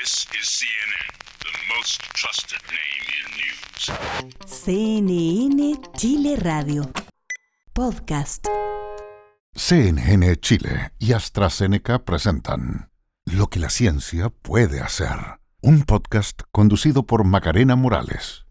This is CNN, the most trusted name in news. CNN Chile Radio. Podcast. CNN Chile y AstraZeneca presentan Lo que la ciencia puede hacer. Un podcast conducido por Macarena Morales.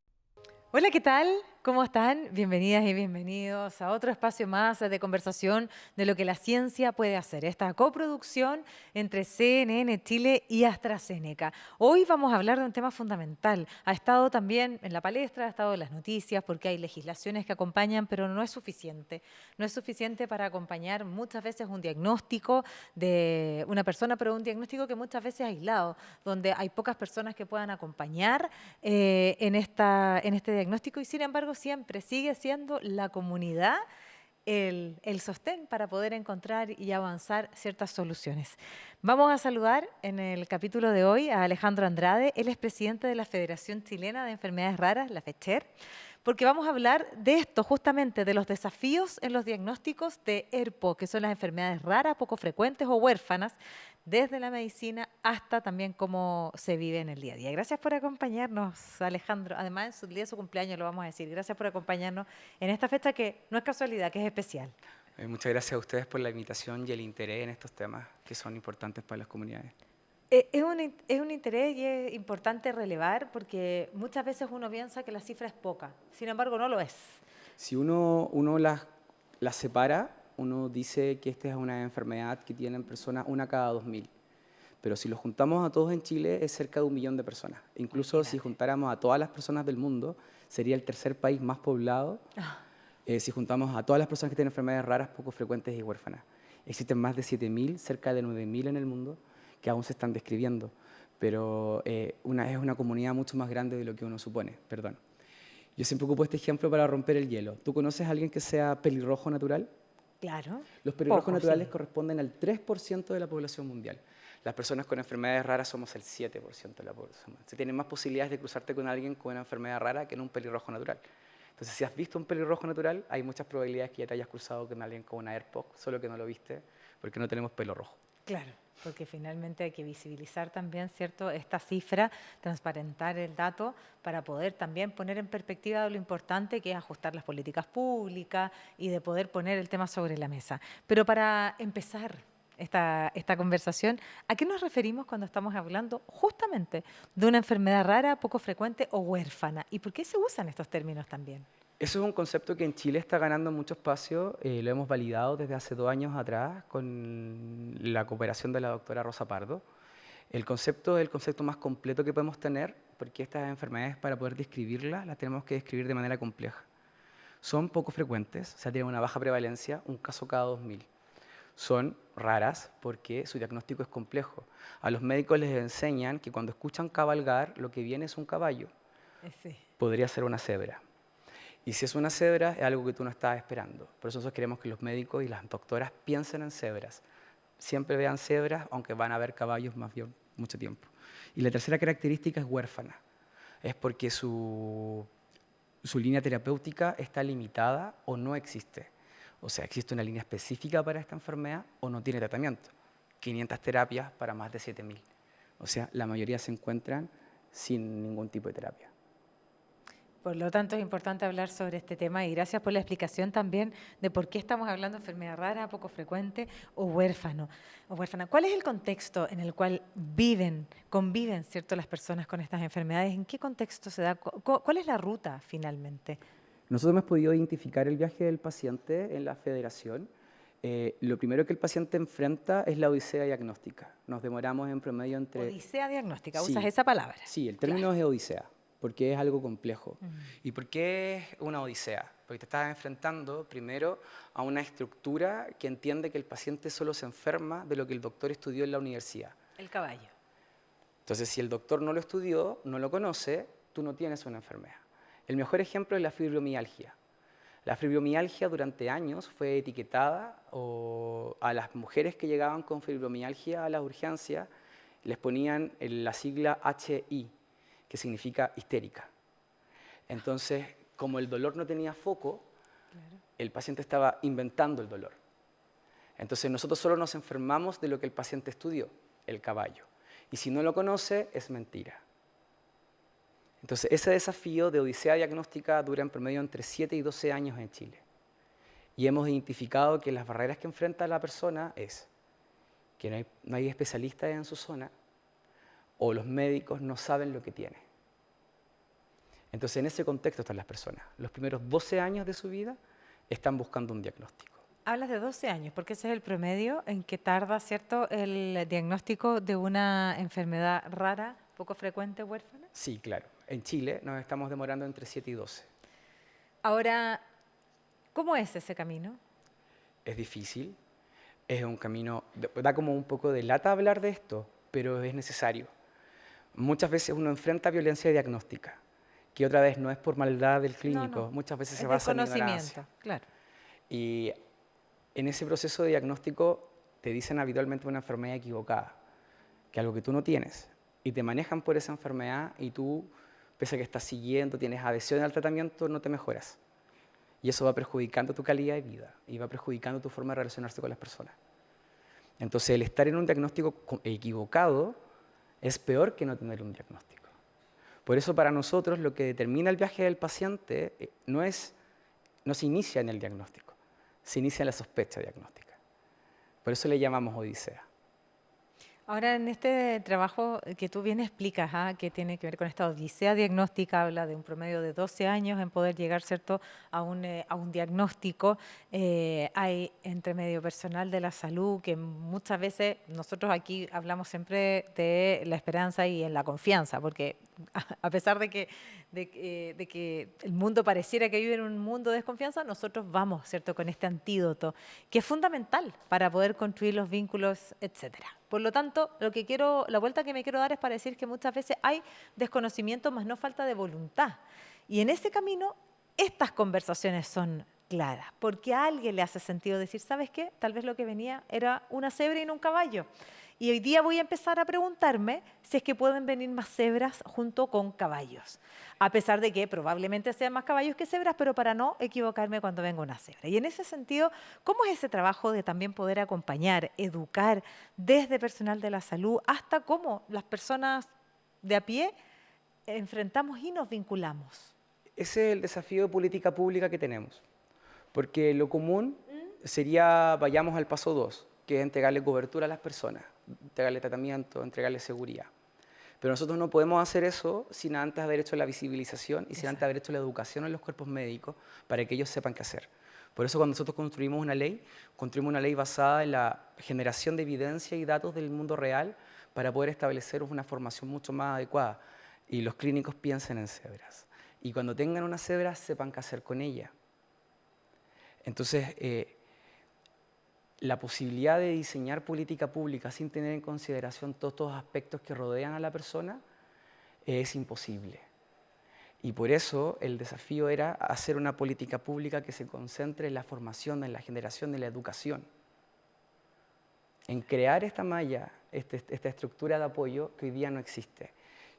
Hola, ¿qué tal? ¿Cómo están? Bienvenidas y bienvenidos a otro espacio más de conversación de lo que la ciencia puede hacer. Esta coproducción entre CNN Chile y AstraZeneca. Hoy vamos a hablar de un tema fundamental. Ha estado también en la palestra, ha estado en las noticias, porque hay legislaciones que acompañan, pero no es suficiente. No es suficiente para acompañar muchas veces un diagnóstico de una persona, pero un diagnóstico que muchas veces es aislado, donde hay pocas personas que puedan acompañar en este diagnóstico y sin embargo siempre sigue siendo la comunidad el sostén para poder encontrar y avanzar ciertas soluciones. Vamos a saludar en el capítulo de hoy a Alejandro Andrade. Él es presidente de la Federación Chilena de Enfermedades Raras, la FECHER, porque vamos a hablar de esto, justamente de los desafíos en los diagnósticos de ERPO, que son las enfermedades raras, poco frecuentes o huérfanas, desde la medicina hasta también cómo se vive en el día a día. Gracias por acompañarnos, Alejandro. Además, en su día de su cumpleaños lo vamos a decir. Gracias por acompañarnos en esta fecha que no es casualidad, que es especial. Muchas gracias a ustedes por la invitación y el interés en estos temas que son importantes para las comunidades. Es un interés y es importante relevar porque muchas veces uno piensa que la cifra es poca, sin embargo no lo es. Si uno las separa, uno dice que esta es una enfermedad que tienen personas una cada 2.000. Pero si lo juntamos a todos en Chile es cerca de 1 millón de personas. Incluso Imagínate. si juntáramos a todas las personas del mundo, sería el tercer país más poblado. Si juntamos a todas las personas que tienen enfermedades raras, poco frecuentes y huérfanas. Existen más de 7.000, cerca de 9.000 en el mundo, que aún se están describiendo. Pero es una comunidad mucho más grande de lo que uno supone. Perdón. Yo siempre ocupo este ejemplo para romper el hielo. ¿Tú conoces a alguien que sea pelirrojo natural? Claro. Los pelirrojos Poco, naturales sí. corresponden al 3% de la población mundial. Las personas con enfermedades raras somos el 7% de la población. Se tienen más posibilidades de cruzarte con alguien con una enfermedad rara que en un pelirrojo natural. Entonces, si has visto un pelirrojo natural, hay muchas probabilidades que ya te hayas cruzado con alguien con una ERPO, solo que no lo viste porque no tenemos pelo rojo. Claro, porque finalmente hay que visibilizar también, ¿cierto?, esta cifra, transparentar el dato para poder también poner en perspectiva lo importante que es ajustar las políticas públicas y de poder poner el tema sobre la mesa. Pero para empezar esta conversación, ¿a qué nos referimos cuando estamos hablando justamente de una enfermedad rara, poco frecuente o huérfana? ¿Y por qué se usan estos términos también? Eso es un concepto que en Chile está ganando mucho espacio, lo hemos validado desde hace 2 años atrás con la cooperación de la doctora Rosa Pardo. El concepto es el concepto más completo que podemos tener, porque estas enfermedades, para poder describirlas, las tenemos que describir de manera compleja. Son poco frecuentes, o sea, tienen una baja prevalencia, un caso cada 2.000. Son raras porque su diagnóstico es complejo. A los médicos les enseñan que cuando escuchan cabalgar, lo que viene es un caballo. Sí. Podría ser una cebra. Y si es una cebra, es algo que tú no estabas esperando. Por eso nosotros queremos que los médicos y las doctoras piensen en cebras. Siempre vean cebras, aunque van a ver caballos más bien mucho tiempo. Y la tercera característica es huérfana. Es porque su línea terapéutica está limitada o no existe. O sea, existe una línea específica para esta enfermedad o no tiene tratamiento. 500 terapias para más de 7.000. O sea, la mayoría se encuentran sin ningún tipo de terapia. Por lo tanto, es importante hablar sobre este tema y gracias por la explicación también de por qué estamos hablando de enfermedad rara, poco frecuente o huérfana. ¿Cuál es el contexto en el cual conviven, ¿cierto?, las personas con estas enfermedades? ¿En qué contexto se da? ¿Cuál es la ruta finalmente? Nosotros hemos podido identificar el viaje del paciente en la federación. Lo primero que el paciente enfrenta es la odisea diagnóstica. Nos demoramos en promedio entre... Odisea diagnóstica, Sí. usas esa palabra. Sí, el término es odisea, porque es algo complejo. Mm. ¿Y por qué es una odisea? Porque te estás enfrentando primero a una estructura que entiende que el paciente solo se enferma de lo que el doctor estudió en la universidad. El caballo. Entonces, si el doctor no lo estudió, no lo conoce, tú no tienes una enfermedad. El mejor ejemplo es la fibromialgia. La fibromialgia durante años fue etiquetada a las mujeres que llegaban con fibromialgia a las urgencias, les ponían la sigla HI, que significa histérica. Entonces, como el dolor no tenía foco, Claro. el paciente estaba inventando el dolor. Entonces, nosotros solo nos enfermamos de lo que el paciente estudió, el caballo. Y si no lo conoce, es mentira. Entonces, ese desafío de odisea diagnóstica dura en promedio entre 7 y 12 años en Chile. Y hemos identificado que las barreras que enfrenta la persona es que no hay especialistas en su zona o los médicos no saben lo que tiene. Entonces, en ese contexto están las personas. Los primeros 12 años de su vida están buscando un diagnóstico. Hablas de 12 años, porque ese es el promedio en que tarda, ¿cierto?, el diagnóstico de una enfermedad rara, poco frecuente, huérfana. Sí, claro. En Chile nos estamos demorando entre 7 y 12. Ahora, ¿cómo es ese camino? Es difícil, es un camino, da como un poco de lata hablar de esto, pero es necesario. Muchas veces uno enfrenta violencia diagnóstica, que otra vez no es por maldad del clínico, No. muchas veces Es se basa en desconocimiento, ignorancia. claro. Y en ese proceso de diagnóstico te dicen habitualmente una enfermedad equivocada, que algo que tú no tienes, y te manejan por esa enfermedad y tú, pese a que estás siguiendo, tienes adhesión al tratamiento, no te mejoras. Y eso va perjudicando tu calidad de vida y va perjudicando tu forma de relacionarse con las personas. Entonces, el estar en un diagnóstico equivocado es peor que no tener un diagnóstico. Por eso, para nosotros, lo que determina el viaje del paciente no se inicia en el diagnóstico, se inicia en la sospecha diagnóstica. Por eso le llamamos odisea. Ahora, en este trabajo que tú bien explicas, que tiene que ver con esta odisea diagnóstica, habla de un promedio de 12 años en poder llegar, ¿cierto?, a un diagnóstico. Hay entre medio personal de la salud, que muchas veces nosotros aquí hablamos siempre de la esperanza y en la confianza, porque a pesar de que el mundo pareciera que vive en un mundo de desconfianza, nosotros vamos, ¿cierto?, con este antídoto, que es fundamental para poder construir los vínculos, etcétera. Por lo tanto, la vuelta que me quiero dar es para decir que muchas veces hay desconocimiento, más no falta de voluntad. Y en ese camino, estas conversaciones son claras, porque a alguien le hace sentido decir, ¿sabes qué? Tal vez lo que venía era una cebra y no un caballo. Y hoy día voy a empezar a preguntarme si es que pueden venir más cebras junto con caballos. A pesar de que probablemente sean más caballos que cebras, pero para no equivocarme cuando venga una cebra. Y en ese sentido, ¿cómo es ese trabajo de también poder acompañar, educar desde personal de la salud hasta cómo las personas de a pie enfrentamos y nos vinculamos? Ese es el desafío de política pública que tenemos. Porque lo común sería, vayamos al paso 2, que es entregarle cobertura a las personas, entregarle tratamiento, entregarle seguridad. Pero nosotros no podemos hacer eso sin antes haber hecho la visibilización y sin antes haber hecho la educación en los cuerpos médicos para que ellos sepan qué hacer. Por eso cuando nosotros construimos una ley basada en la generación de evidencia y datos del mundo real para poder establecer una formación mucho más adecuada. Y los clínicos piensen en cebras. Y cuando tengan una cebra, sepan qué hacer con ella. Entonces, la posibilidad de diseñar política pública sin tener en consideración todos estos aspectos que rodean a la persona es imposible. Y por eso el desafío era hacer una política pública que se concentre en la formación, en la generación, en la educación. En crear esta malla, esta estructura de apoyo que hoy día no existe.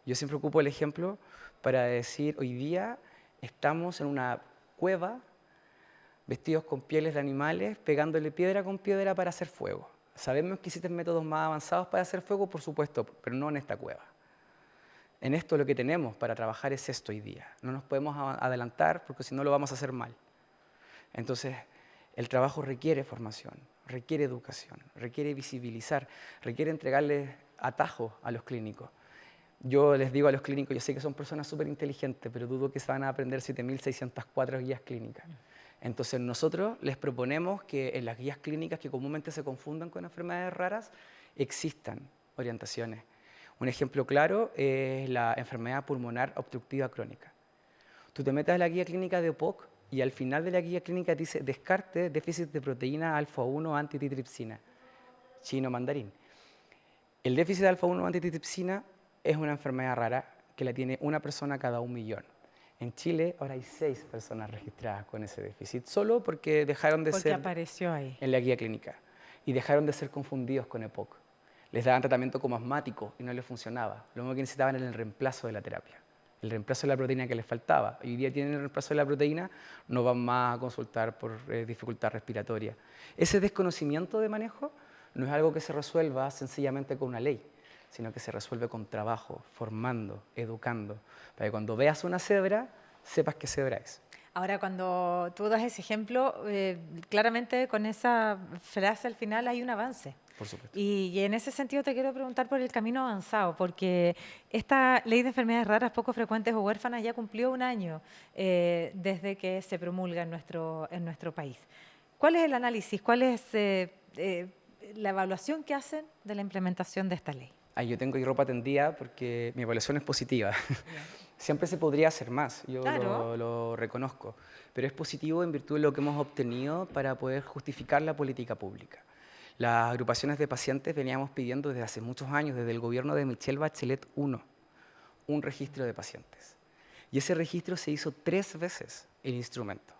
Yo siempre ocupo el ejemplo para decir, hoy día estamos en una cueva vestidos con pieles de animales, pegándole piedra con piedra para hacer fuego. Sabemos que existen métodos más avanzados para hacer fuego, por supuesto, pero no en esta cueva. En esto lo que tenemos para trabajar es esto hoy día. No nos podemos adelantar porque si no lo vamos a hacer mal. Entonces, el trabajo requiere formación, requiere educación, requiere visibilizar, requiere entregarles atajos a los clínicos. Yo les digo a los clínicos, yo sé que son personas súper inteligentes, pero dudo que se van a aprender 7.604 guías clínicas. Entonces nosotros les proponemos que en las guías clínicas que comúnmente se confundan con enfermedades raras, existan orientaciones. Un ejemplo claro es la enfermedad pulmonar obstructiva crónica. Tú te metes a la guía clínica de EPOC y al final de la guía clínica dice descarte déficit de proteína alfa-1 antitripsina, chino mandarín. El déficit de alfa-1 antitripsina es una enfermedad rara que la tiene una persona cada 1 millón. En Chile ahora hay 6 personas registradas con ese déficit, solo porque dejaron de ser apareció ahí. en la guía clínica y dejaron de ser confundidos con EPOC. Les daban tratamiento como asmático y no les funcionaba. Lo único que necesitaban era el reemplazo de la terapia, el reemplazo de la proteína que les faltaba. Hoy día tienen el reemplazo de la proteína, no van más a consultar por dificultad respiratoria. Ese desconocimiento de manejo no es algo que se resuelva sencillamente con una ley, sino que se resuelve con trabajo, formando, educando, para que cuando veas una cebra, sepas qué cebra es. Ahora, cuando tú das ese ejemplo, claramente con esa frase al final hay un avance. Por supuesto. Y en ese sentido te quiero preguntar por el camino avanzado, porque esta ley de enfermedades raras, poco frecuentes o huérfanas ya cumplió un año desde que se promulga en nuestro país. ¿Cuál es el análisis? ¿Cuál es la evaluación que hacen de la implementación de esta ley? Yo tengo ahí ropa tendida porque mi evaluación es positiva. Siempre se podría hacer más, yo Claro. lo reconozco, pero es positivo en virtud de lo que hemos obtenido para poder justificar la política pública. Las agrupaciones de pacientes veníamos pidiendo desde hace muchos años, desde el gobierno de Michelle Bachelet I, un registro de pacientes. Y ese registro se hizo 3 veces el instrumento.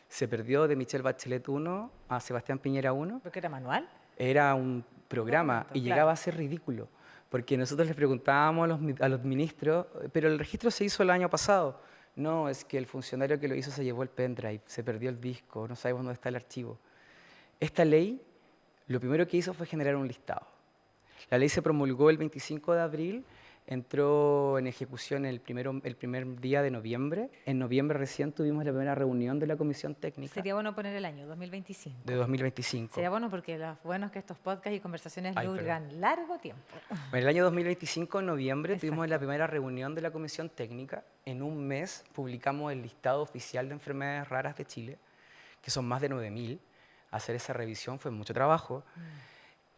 Se perdió de Michelle Bachelet I a Sebastián Piñera I. ¿Porque era manual? Era un programa Documento, y claro. llegaba a ser ridículo, porque nosotros les preguntábamos a los ministros, pero el registro se hizo el año pasado. No, es que el funcionario que lo hizo se llevó el pendrive, se perdió el disco, no sabemos dónde está el archivo. Esta ley, lo primero que hizo fue generar un listado. La ley se promulgó el 25 de abril, entró en ejecución el primer día de noviembre. En noviembre recién tuvimos la primera reunión de la comisión técnica Sería bueno poner el año, 2025. de 2025. Sería bueno porque lo bueno es que estos podcasts y conversaciones Ay, duran largo tiempo. En el año 2025, en noviembre, tuvimos Exacto. la primera reunión de la comisión técnica. En un mes publicamos el listado oficial de enfermedades raras de Chile, que son más de 9.000. Hacer esa revisión fue mucho trabajo.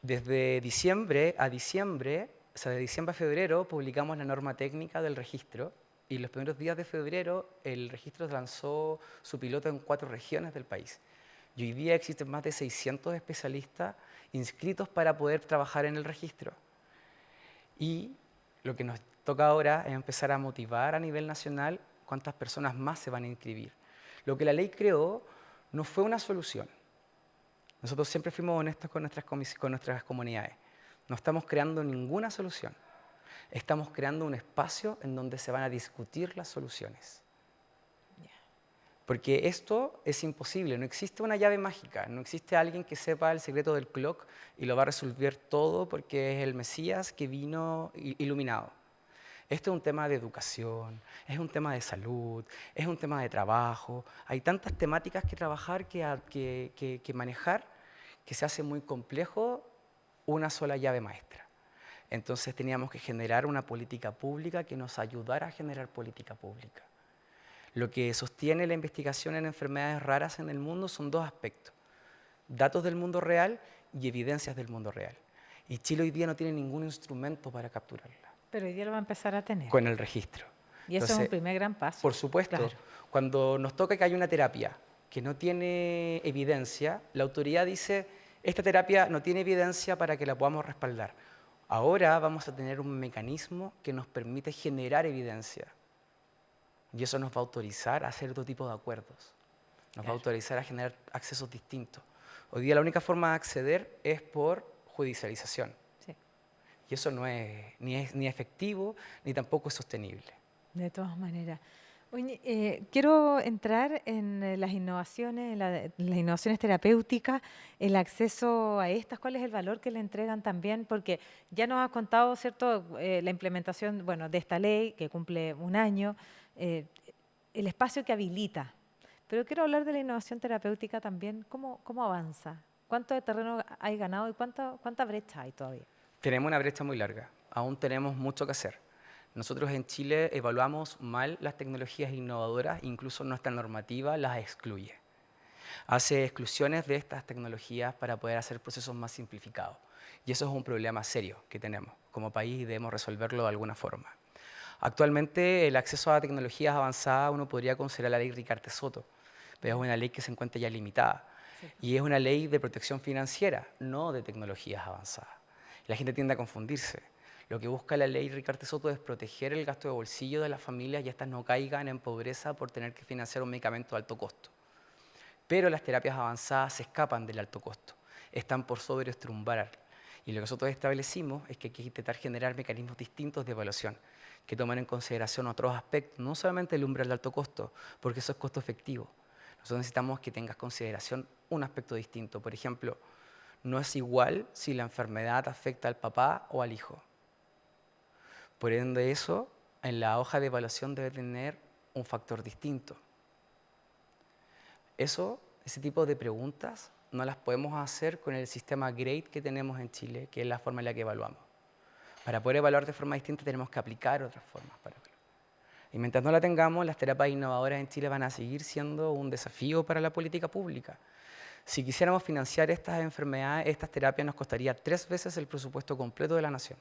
Desde diciembre a diciembre, o sea, de diciembre a febrero, publicamos la norma técnica del registro y los primeros días de febrero el registro lanzó su piloto en 4 regiones del país. Y hoy día existen más de 600 especialistas inscritos para poder trabajar en el registro. Y lo que nos toca ahora es empezar a motivar a nivel nacional cuántas personas más se van a inscribir. Lo que la ley creó no fue una solución. Nosotros siempre fuimos honestos con nuestras comunidades. No estamos creando ninguna solución. Estamos creando un espacio en donde se van a discutir las soluciones. Porque esto es imposible, no existe una llave mágica, no existe alguien que sepa el secreto del clock y lo va a resolver todo porque es el Mesías que vino iluminado. Esto es un tema de educación, es un tema de salud, es un tema de trabajo. Hay tantas temáticas que trabajar, que manejar, que se hace muy complejo una sola llave maestra. Entonces teníamos que generar una política pública que nos ayudara a generar política pública. Lo que sostiene la investigación en enfermedades raras en el mundo son 2 aspectos: datos del mundo real y evidencias del mundo real. Y Chile hoy día no tiene ningún instrumento para capturarla. Pero hoy día lo va a empezar a tener. Con el registro. Y eso es un primer gran paso. Por supuesto, Claro. cuando nos toca que hay una terapia que no tiene evidencia, la autoridad dice, esta terapia no tiene evidencia para que la podamos respaldar. Ahora vamos a tener un mecanismo que nos permite generar evidencia. Y eso nos va a autorizar a hacer otro tipo de acuerdos. Nos va a autorizar a generar accesos distintos. Hoy día la única forma de acceder es por judicialización. Sí, Y eso no es ni efectivo ni tampoco es sostenible. de todas maneras. Oye, quiero entrar en las innovaciones, las innovaciones terapéuticas, el acceso a estas, cuál es el valor que le entregan también, porque ya nos has contado, ¿cierto?, la implementación, bueno, de esta ley que cumple un año, el espacio que habilita. Pero quiero hablar de la innovación terapéutica también, ¿cómo avanza? ¿Cuánto de terreno hay ganado y cuánta brecha hay todavía? Tenemos una brecha muy larga, aún tenemos mucho que hacer. Nosotros en Chile evaluamos mal las tecnologías innovadoras, incluso nuestra normativa las excluye. Hace exclusiones de estas tecnologías para poder hacer procesos más simplificados. Y eso es un problema serio que tenemos como país y debemos resolverlo de alguna forma. Actualmente el acceso a tecnologías avanzadas uno podría considerar la ley Ricardo Soto, pero es una ley que se encuentra ya limitada. Y es una ley de protección financiera, no de tecnologías avanzadas. La gente tiende a confundirse. Lo que busca la ley Ricardo Soto es proteger el gasto de bolsillo de las familias y estas no caigan en pobreza por tener que financiar un medicamento de alto costo. Pero las terapias avanzadas se escapan del alto costo, están por sobreestructurar. Y lo que nosotros establecimos es que hay que intentar generar mecanismos distintos de evaluación que tomen en consideración otros aspectos, no solamente el umbral de alto costo, porque eso es costo efectivo. Nosotros necesitamos que tengas consideración un aspecto distinto. Por ejemplo, no es igual si la enfermedad afecta al papá o al hijo. Por ende, eso en la hoja de evaluación debe tener un factor distinto. Ese tipo de preguntas no las podemos hacer con el sistema GRADE que tenemos en Chile, que es la forma en la que evaluamos. Para poder evaluar de forma distinta tenemos que aplicar otras formas para evaluar. Y mientras no la tengamos, las terapias innovadoras en Chile van a seguir siendo un desafío para la política pública. Si quisiéramos financiar estas enfermedades, estas terapias nos costaría 3 veces el presupuesto completo de la nación.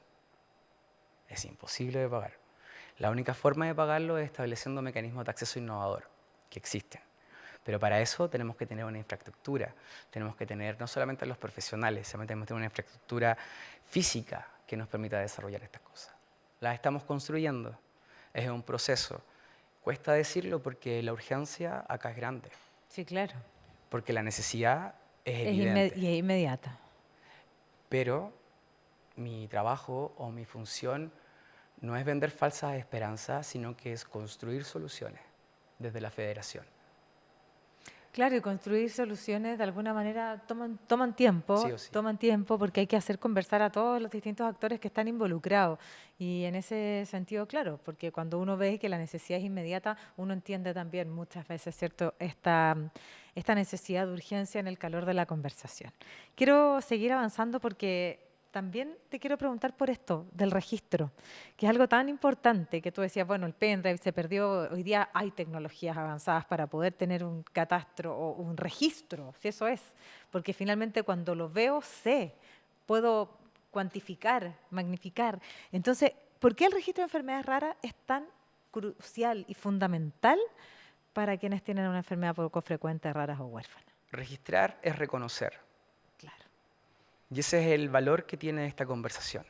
Es imposible de pagar. La única forma de pagarlo es estableciendo mecanismos de acceso innovador, que existen. Pero para eso tenemos que tener una infraestructura, tenemos que tener no solamente a los profesionales, sino tenemos que tener una infraestructura física que nos permita desarrollar estas cosas. Las estamos construyendo, es un proceso. Cuesta decirlo porque la urgencia acá es grande, Sí, claro. porque la necesidad es evidente. Y es inmediata. Pero mi trabajo o mi función no es vender falsas esperanzas, sino que es construir soluciones desde la federación. Claro, y construir soluciones de alguna manera toman tiempo, Sí o sí. toman tiempo porque hay que hacer conversar a todos los distintos actores que están involucrados. Y en ese sentido, claro, porque cuando uno ve que la necesidad es inmediata, uno entiende también muchas veces, ¿cierto?, esta necesidad de urgencia en el calor de la conversación. Quiero seguir avanzando porque también te quiero preguntar por esto del registro, que es algo tan importante que tú decías, bueno, el pendrive se perdió, hoy día hay tecnologías avanzadas para poder tener un catastro o un registro, si eso es, porque finalmente cuando lo veo sé, puedo cuantificar, magnificar. Entonces, ¿por qué el registro de enfermedades raras es tan crucial y fundamental para quienes tienen una enfermedad poco frecuente, raras o huérfanas? Registrar es reconocer. Claro. Y ese es el valor que tiene esta conversación.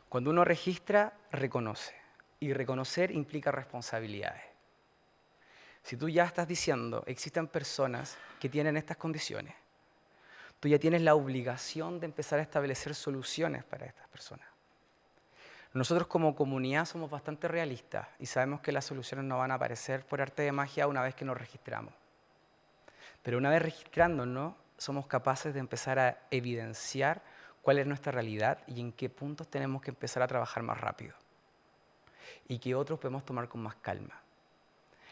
Cuando uno registra, reconoce. Y reconocer implica responsabilidades. Si tú ya estás diciendo, existen personas que tienen estas condiciones, tú ya tienes la obligación de empezar a establecer soluciones para estas personas. Nosotros como comunidad somos bastante realistas y sabemos que las soluciones no van a aparecer por arte de magia una vez que nos registramos. Pero una vez registrándonos, somos capaces de empezar a evidenciar cuál es nuestra realidad y en qué puntos tenemos que empezar a trabajar más rápido y qué otros podemos tomar con más calma.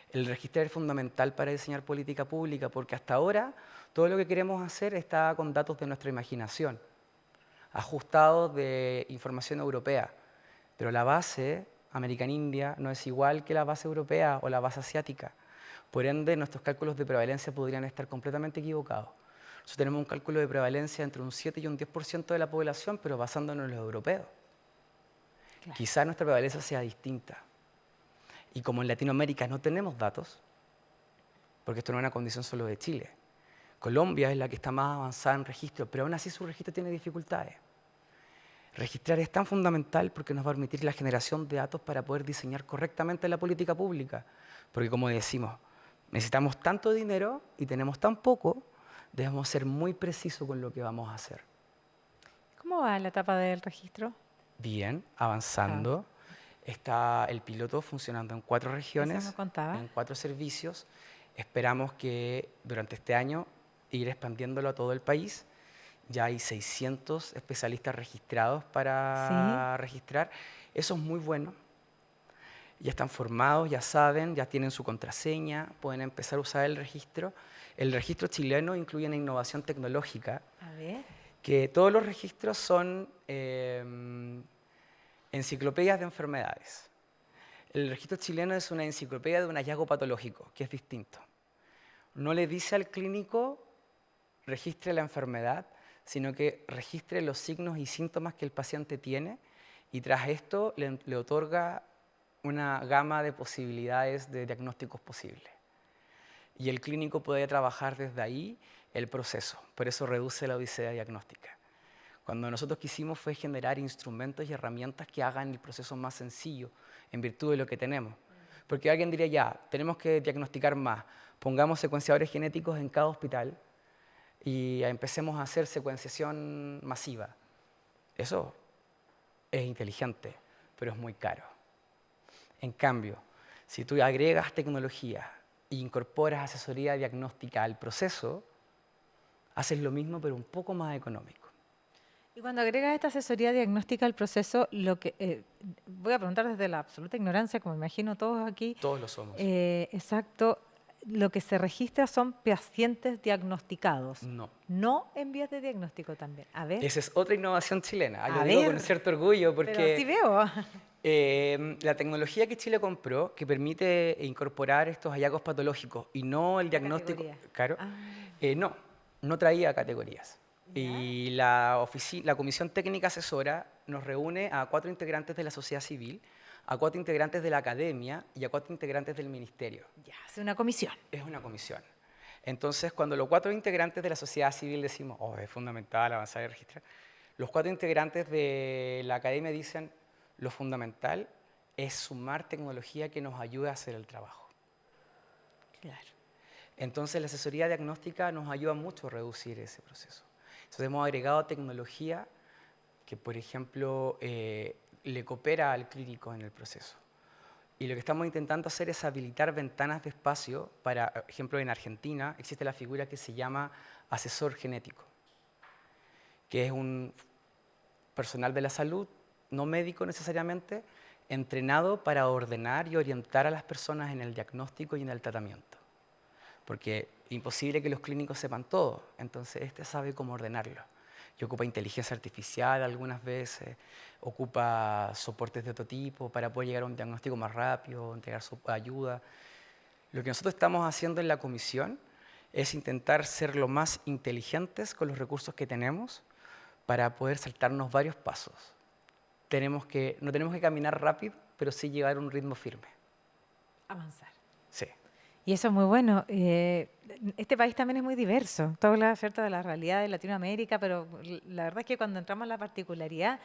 El registro es fundamental para diseñar política pública porque hasta ahora todo lo que queremos hacer está con datos de nuestra imaginación, ajustados de información europea, pero la base American-India no es igual que la base europea o la base asiática. Por ende, nuestros cálculos de prevalencia podrían estar completamente equivocados. Nosotros tenemos un cálculo de prevalencia entre un 7 y un 10% de la población, pero basándonos en los europeos. Claro. Quizás nuestra prevalencia sea distinta. Y como en Latinoamérica no tenemos datos, porque esto no es una condición solo de Chile, Colombia es la que está más avanzada en registro, pero aún así su registro tiene dificultades. Registrar es tan fundamental porque nos va a permitir la generación de datos para poder diseñar correctamente la política pública. Porque como decimos, necesitamos tanto dinero y tenemos tan poco, debemos ser muy precisos con lo que vamos a hacer. ¿Cómo va la etapa del registro? Bien, avanzando. Está el piloto funcionando en 4 regiones, en 4 servicios. Esperamos que durante este año ir expandiéndolo a todo el país. Ya hay 600 especialistas registrados para registrar. Eso es muy bueno. Ya están formados, ya saben, ya tienen su contraseña, pueden empezar a usar el registro. El registro chileno incluye una innovación tecnológica. A ver. Que todos los registros son enciclopedias de enfermedades. El registro chileno es una enciclopedia de un hallazgo patológico, que es distinto. No le dice al clínico, registre la enfermedad, sino que registre los signos y síntomas que el paciente tiene y tras esto le otorga una gama de posibilidades de diagnósticos posibles. Y el clínico puede trabajar desde ahí el proceso, por eso reduce la odisea diagnóstica. Cuando nosotros quisimos fue generar instrumentos y herramientas que hagan el proceso más sencillo, en virtud de lo que tenemos. Porque alguien diría, ya, tenemos que diagnosticar más, pongamos secuenciadores genéticos en cada hospital y empecemos a hacer secuenciación masiva. Eso es inteligente, pero es muy caro. En cambio, si tú agregas tecnología e incorporas asesoría diagnóstica al proceso, haces lo mismo pero un poco más económico. Y cuando agregas esta asesoría diagnóstica al proceso, lo que voy a preguntar desde la absoluta ignorancia, como imagino todos aquí. Todos lo somos. Exacto. Lo que se registra son pacientes diagnosticados. No. No en vías de diagnóstico también. A ver. Esa es otra innovación chilena. A Lo digo con ver. cierto orgullo porque Pero sí veo. la tecnología que Chile compró, que permite incorporar estos hallazgos patológicos y no el diagnóstico, categoría. claro, Ah. no traía categorías. Y la Comisión Técnica Asesora nos reúne a 4 integrantes de la sociedad civil, a 4 integrantes de la academia y a 4 integrantes del ministerio. Ya, es una comisión. Es una comisión. Entonces, cuando los 4 integrantes de la sociedad civil decimos, oh, es fundamental avanzar y registrar, los 4 integrantes de la academia dicen, lo fundamental es sumar tecnología que nos ayude a hacer el trabajo. Claro. Entonces, la asesoría diagnóstica nos ayuda mucho a reducir ese proceso. Entonces, hemos agregado tecnología que, por ejemplo, le coopera al clínico en el proceso. Y lo que estamos intentando hacer es habilitar ventanas de espacio. Para ejemplo, en Argentina existe la figura que se llama asesor genético, que es un personal de la salud, no médico necesariamente, entrenado para ordenar y orientar a las personas en el diagnóstico y en el tratamiento. Porque es imposible que los clínicos sepan todo, entonces este sabe cómo ordenarlo. Y ocupa inteligencia artificial algunas veces, ocupa soportes de otro tipo para poder llegar a un diagnóstico más rápido, entregar ayuda. Lo que nosotros estamos haciendo en la comisión es intentar ser lo más inteligentes con los recursos que tenemos para poder saltarnos varios pasos. No tenemos que caminar rápido, pero sí llevar un ritmo firme. Avanzar. Sí. Y eso es muy bueno. Este país también es muy diverso. Tú hablas, ¿cierto?, de la realidad de Latinoamérica, pero la verdad es que cuando entramos en la particularidad,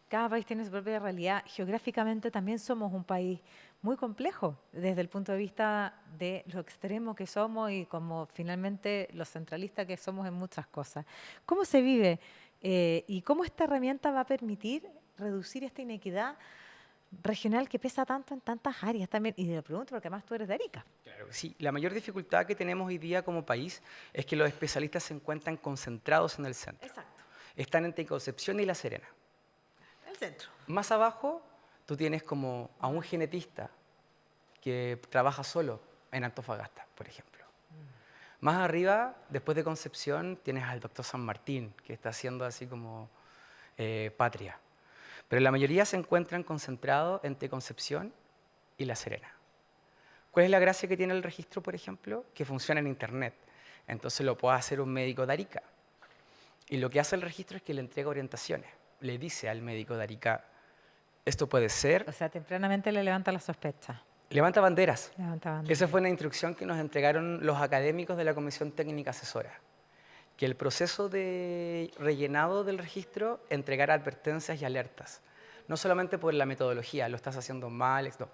cada país tiene su propia realidad. Geográficamente también somos un país muy complejo desde el punto de vista de lo extremo que somos y como finalmente los centralistas que somos en muchas cosas. ¿Cómo se vive y cómo esta herramienta va a permitir reducir esta inequidad regional que pesa tanto en tantas áreas también? Y te lo pregunto porque además tú eres de Arica. Claro que sí. La mayor dificultad que tenemos hoy día como país es que los especialistas se encuentran concentrados en el centro. Exacto. Están entre Concepción y La Serena. El centro. Más abajo, tú tienes como a un genetista que trabaja solo en Antofagasta, por ejemplo. Más arriba, después de Concepción, tienes al doctor San Martín, que está haciendo así como patria. Pero la mayoría se encuentran concentrados entre Concepción y La Serena. ¿Cuál es la gracia que tiene el registro, por ejemplo? Que funciona en Internet. Entonces lo puede hacer un médico de Arica. Y lo que hace el registro es que le entrega orientaciones. Le dice al médico de Arica, esto puede ser. O sea, tempranamente le levanta la sospecha. Levanta banderas. Levanta banderas. Esa fue una instrucción que nos entregaron los académicos de la Comisión Técnica Asesora. Que el proceso de rellenado del registro entregara advertencias y alertas. No solamente por la metodología, lo estás haciendo mal, no.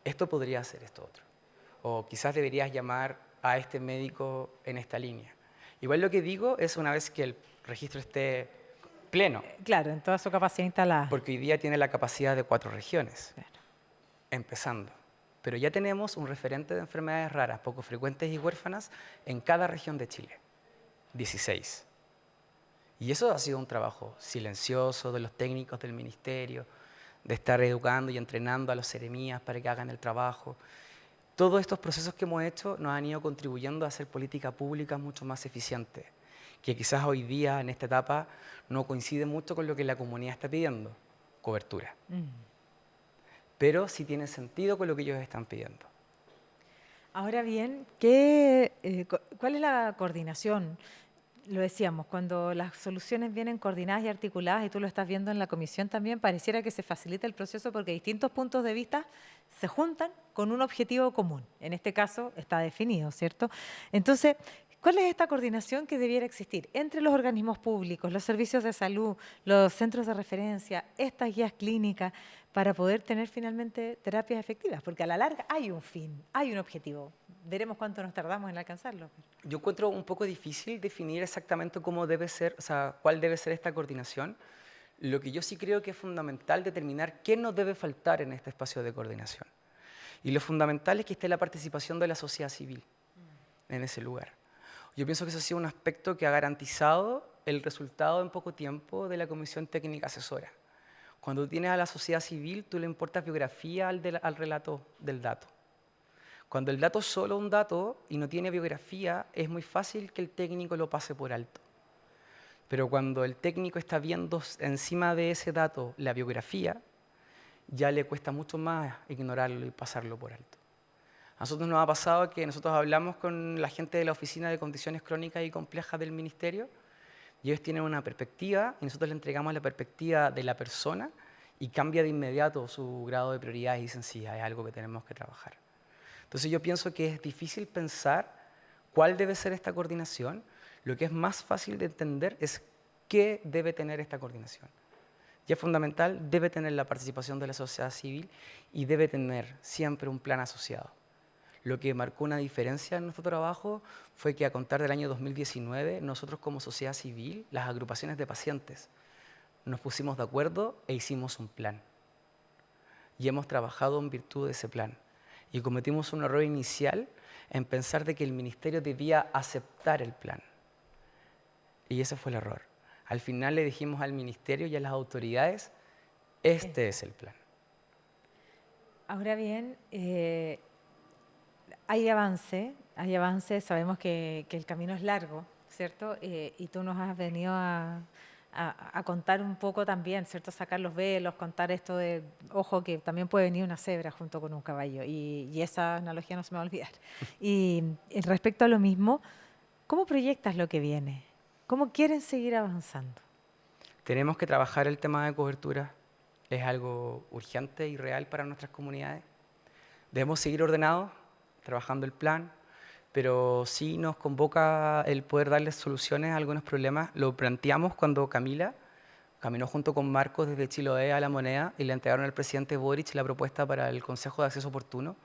Esto podría hacer esto otro. O quizás deberías llamar a este médico en esta línea. Igual lo que digo es una vez que el registro esté pleno. Claro, en toda su capacidad instalada. Porque hoy día tiene la capacidad de 4 regiones, Claro. empezando. Pero ya tenemos un referente de enfermedades raras, poco frecuentes y huérfanas en cada región de Chile. 16. Y eso ha sido un trabajo silencioso de los técnicos del ministerio, de estar educando y entrenando a los seremías para que hagan el trabajo. Todos estos procesos que hemos hecho nos han ido contribuyendo a hacer política pública mucho más eficiente, que quizás hoy día, en esta etapa, no coincide mucho con lo que la comunidad está pidiendo, cobertura. Pero sí tiene sentido con lo que ellos están pidiendo. Ahora bien, ¿cuál es la coordinación? Lo decíamos, cuando las soluciones vienen coordinadas y articuladas, y tú lo estás viendo en la comisión también, pareciera que se facilita el proceso porque distintos puntos de vista se juntan con un objetivo común. En este caso está definido, ¿cierto? Entonces, ¿cuál es esta coordinación que debiera existir entre los organismos públicos, los servicios de salud, los centros de referencia, estas guías clínicas, para poder tener finalmente terapias efectivas? Porque a la larga hay un fin, hay un objetivo. Veremos cuánto nos tardamos en alcanzarlo. Yo encuentro un poco difícil definir exactamente cómo debe ser, o sea, cuál debe ser esta coordinación. Lo que yo sí creo que es fundamental determinar qué no debe faltar en este espacio de coordinación. Y lo fundamental es que esté la participación de la sociedad civil en ese lugar. Yo pienso que eso ha sido un aspecto que ha garantizado el resultado en poco tiempo de la Comisión Técnica Asesora. Cuando tienes a la sociedad civil, tú le importas biografía al relato del dato. Cuando el dato es solo un dato y no tiene biografía, es muy fácil que el técnico lo pase por alto. Pero cuando el técnico está viendo encima de ese dato la biografía, ya le cuesta mucho más ignorarlo y pasarlo por alto. A nosotros nos ha pasado que nosotros hablamos con la gente de la Oficina de Condiciones Crónicas y Complejas del Ministerio y ellos tienen una perspectiva y nosotros le entregamos la perspectiva de la persona y cambia de inmediato su grado de prioridad y dicen, sí, hay algo que tenemos que trabajar. Entonces yo pienso que es difícil pensar cuál debe ser esta coordinación. Lo que es más fácil de entender es qué debe tener esta coordinación. Y es fundamental, debe tener la participación de la sociedad civil y debe tener siempre un plan asociado. Lo que marcó una diferencia en nuestro trabajo fue que a contar del año 2019, nosotros como sociedad civil, las agrupaciones de pacientes, nos pusimos de acuerdo e hicimos un plan. Y hemos trabajado en virtud de ese plan. Y cometimos un error inicial en pensar de que el ministerio debía aceptar el plan. Y ese fue el error. Al final le dijimos al ministerio y a las autoridades, este es el plan. Ahora bien, hay avance, sabemos que el camino es largo, ¿cierto? Y tú nos has venido a contar un poco también, ¿cierto? Sacar los velos, contar esto de, ojo, que también puede venir una cebra junto con un caballo, y esa analogía no se me va a olvidar. Y respecto a lo mismo, ¿cómo proyectas lo que viene? ¿Cómo quieren seguir avanzando? Tenemos que trabajar el tema de cobertura, es algo urgente y real para nuestras comunidades. Debemos seguir ordenados, trabajando el plan, pero sí nos convoca el poder darles soluciones a algunos problemas. Lo planteamos cuando Camila caminó junto con Marcos desde Chiloé a La Moneda y le entregaron al presidente Boric la propuesta para el Consejo de Acceso Oportuno.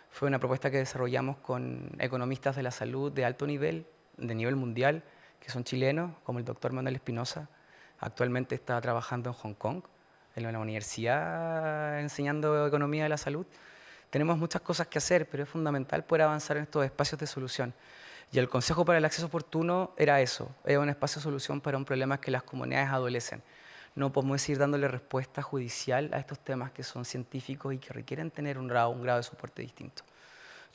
Fue una propuesta que desarrollamos con economistas de la salud de alto nivel, de nivel mundial, que son chilenos, como el doctor Manuel Espinosa. Actualmente está trabajando en Hong Kong, en la universidad, enseñando economía de la salud. Tenemos muchas cosas que hacer, pero es fundamental poder avanzar en estos espacios de solución. Y el Consejo para el Acceso Oportuno era eso, era un espacio de solución para un problema que las comunidades adolecen. No podemos ir dándole respuesta judicial a estos temas que son científicos y que requieren tener un grado de soporte distinto.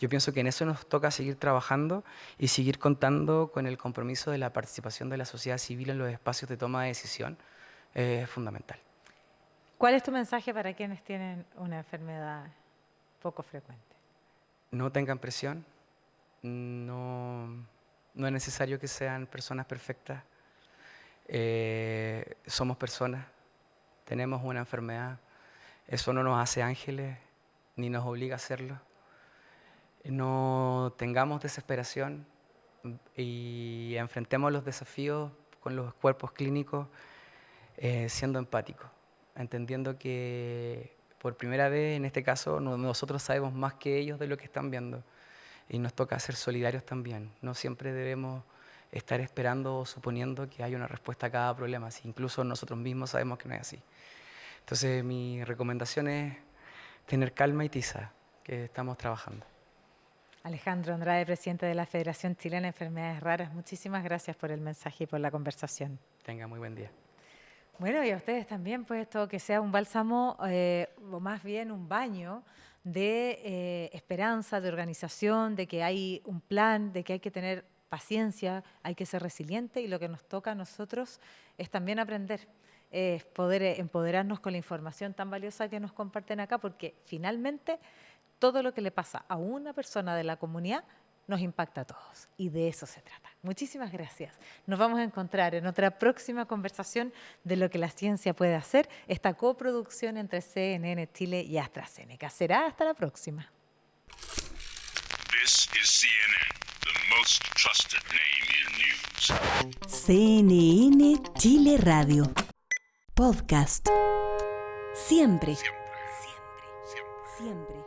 Yo pienso que en eso nos toca seguir trabajando y seguir contando con el compromiso de la participación de la sociedad civil en los espacios de toma de decisión. Es fundamental. ¿Cuál es tu mensaje para quienes tienen una enfermedad poco frecuente? No tengan presión, no es necesario que sean personas perfectas. Somos personas, tenemos una enfermedad, eso no nos hace ángeles ni nos obliga a hacerlo. No tengamos desesperación y enfrentemos los desafíos con los cuerpos clínicos siendo empáticos, entendiendo que por primera vez, en este caso, nosotros sabemos más que ellos de lo que están viendo y nos toca ser solidarios también. No siempre debemos estar esperando o suponiendo que hay una respuesta a cada problema, si incluso nosotros mismos sabemos que no es así. Entonces, mi recomendación es tener calma y tiza, que estamos trabajando. Alejandro Andrade, presidente de la Federación Chilena de Enfermedades Raras, muchísimas gracias por el mensaje y por la conversación. Tenga muy buen día. Bueno, y a ustedes también, pues, esto que sea un bálsamo o más bien un baño de esperanza, de organización, de que hay un plan, de que hay que tener paciencia, hay que ser resiliente, y lo que nos toca a nosotros es también aprender, es poder empoderarnos con la información tan valiosa que nos comparten acá, porque finalmente todo lo que le pasa a una persona de la comunidad nos impacta a todos, y de eso se trata. Muchísimas gracias. Nos vamos a encontrar en otra próxima conversación de lo que la ciencia puede hacer, esta coproducción entre CNN Chile y AstraZeneca. Será hasta la próxima. This is CNN, the most trusted name in news. CNN Chile Radio. Podcast. Siempre. Siempre. Siempre.